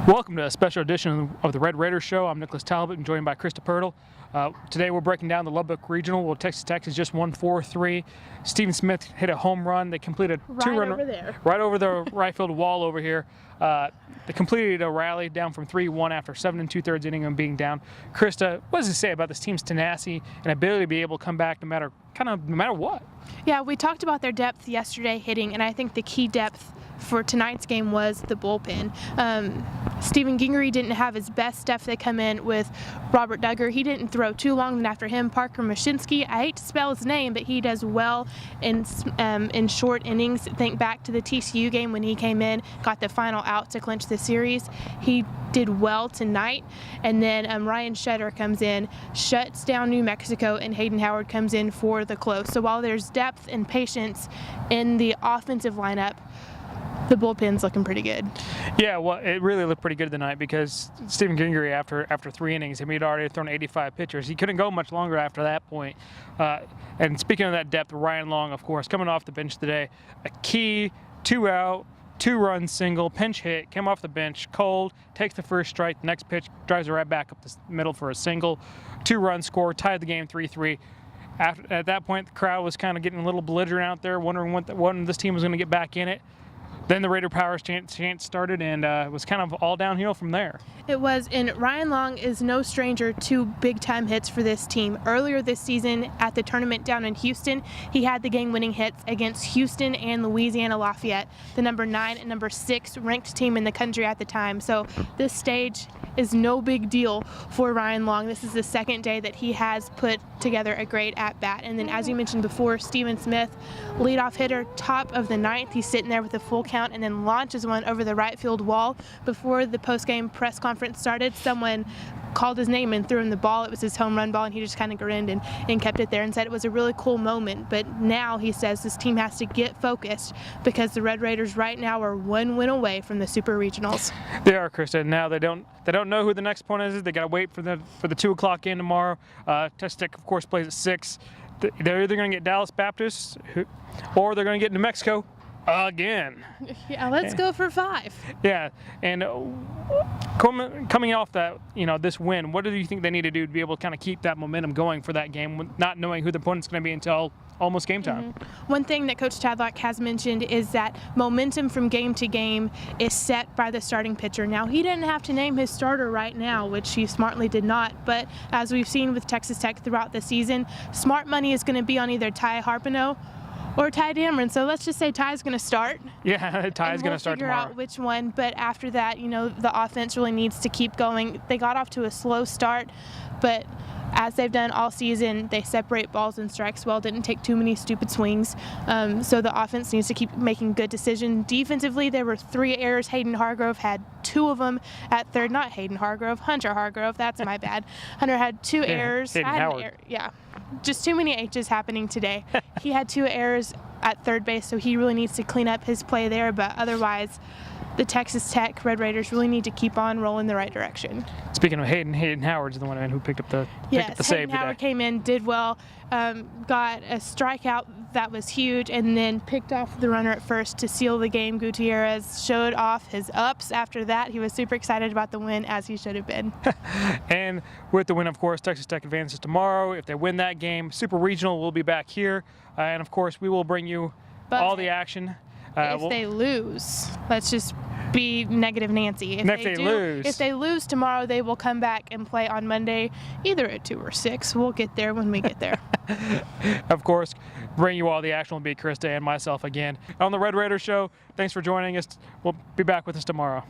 Welcome to a special edition of the Red Raiders Show. I'm Nicholas Talbot and joined by Krista Pirtle. Today we're breaking down the Lubbock Regional. Well, Texas Tech has just won 4-3. Steven Smith hit a home run. They completed right over the right field wall over here. They completed a rally down from 3-1 after 7 2/3 inning and being down. Krista, what does it say about this team's tenacity and ability to be able to come back no matter what? Yeah, we talked about their depth yesterday hitting, and I think the key depth for tonight's game was the bullpen. Stephen Gingery didn't have his best stuff. They come in with Robert Duggar. He didn't throw too long, and after him, Parker Mashinsky. I hate to spell his name, but he does well in short innings. Think back to the TTU game when he came in, got the final out to clinch the series. He did well tonight, and then Ryan Shetter comes in, shuts down New Mexico, and Hayden Howard comes in for the close. So while there's depth and patience in the offensive lineup, the bullpen's looking pretty good. Yeah, well, it really looked pretty good tonight because Stephen Gingery, after 3 innings, he'd already thrown 85 pitchers. He couldn't go much longer after that point. And speaking of that depth, Ryan Long, of course, coming off the bench today, a key 2-out, 2-run single, pinch hit, came off the bench, cold, takes the first strike, the next pitch, drives it right back up the middle for a single, 2-run score, tied the game 3-3. At that point, the crowd was kind of getting a little belligerent out there, wondering when this team was going to get back in it. Then the Raider Powers chant started, and it was kind of all downhill from there. It was, and Ryan Long is no stranger to big-time hits for this team. Earlier this season at the tournament down in Houston, he had the game-winning hits against Houston and Louisiana Lafayette, the number 9 and number 6 ranked team in the country at the time. So this stage is no big deal for Ryan Long. This is the second day that he has put together a great at-bat. And then, as you mentioned before, Steven Smith, leadoff hitter, top of the 9th. He's sitting there with a full count and then launches one over the right field wall. Before the post-game press conference started, someone called his name and threw him the ball. It was his home run ball, and he just kind of grinned and kept it there and said it was a really cool moment. But now he says this team has to get focused because the Red Raiders right now are 1 win away from the Super Regionals. They are, Krista. Now they don't know who the next opponent is. They got to wait for the 2 o'clock game tomorrow. Texas Tech, of course, plays at 6. They're either going to get Dallas Baptist or they're going to get New Mexico again. Yeah, let's go for 5. Yeah, and coming off that, this win, what do you think they need to do to be able to kind of keep that momentum going for that game, not knowing who the opponent's going to be until almost game time? One thing that Coach Tadlock has mentioned is that momentum from game to game is set by the starting pitcher. Now, he didn't have to name his starter right now, which he smartly did not, but as we've seen with Texas Tech throughout the season, smart money is going to be on either Ty Harpino or Ty Dameron. So let's just say Ty's going to start. Yeah, Ty's going to start tomorrow. We'll figure out which one, but after that, the offense really needs to keep going. They got off to a slow start, but as they've done all season, they separate balls and strikes well, didn't take too many stupid swings. So the offense needs to keep making good decisions. Defensively, there were 3 errors. Hayden Hargrove had 2 of them at third. Not Hayden Hargrove, Hunter Hargrove. That's my bad. Hunter had 2 errors. Hayden Howard. Yeah, just too many H's happening today. He had 2 errors at third base, so he really needs to clean up his play there. But otherwise, the Texas Tech Red Raiders really need to keep on rolling the right direction. Speaking of Hayden Howard's the one who picked up the save today. Hayden Howard came in, did well, got a strikeout that was huge, and then picked off the runner at first to seal the game. Gutierrez showed off his ups after that. He was super excited about the win, as he should have been. And with the win, of course, Texas Tech advances tomorrow. If they win that game, Super Regional will be back here. And, of course, we will bring you all the action. If they lose, let's just be negative Nancy. If they lose tomorrow, they will come back and play on Monday, either at 2 or 6. We'll get there when we get there. Of course, bring you all the action will be Krista and myself again on the Red Raider Show. Thanks for joining us. We'll be back with us tomorrow.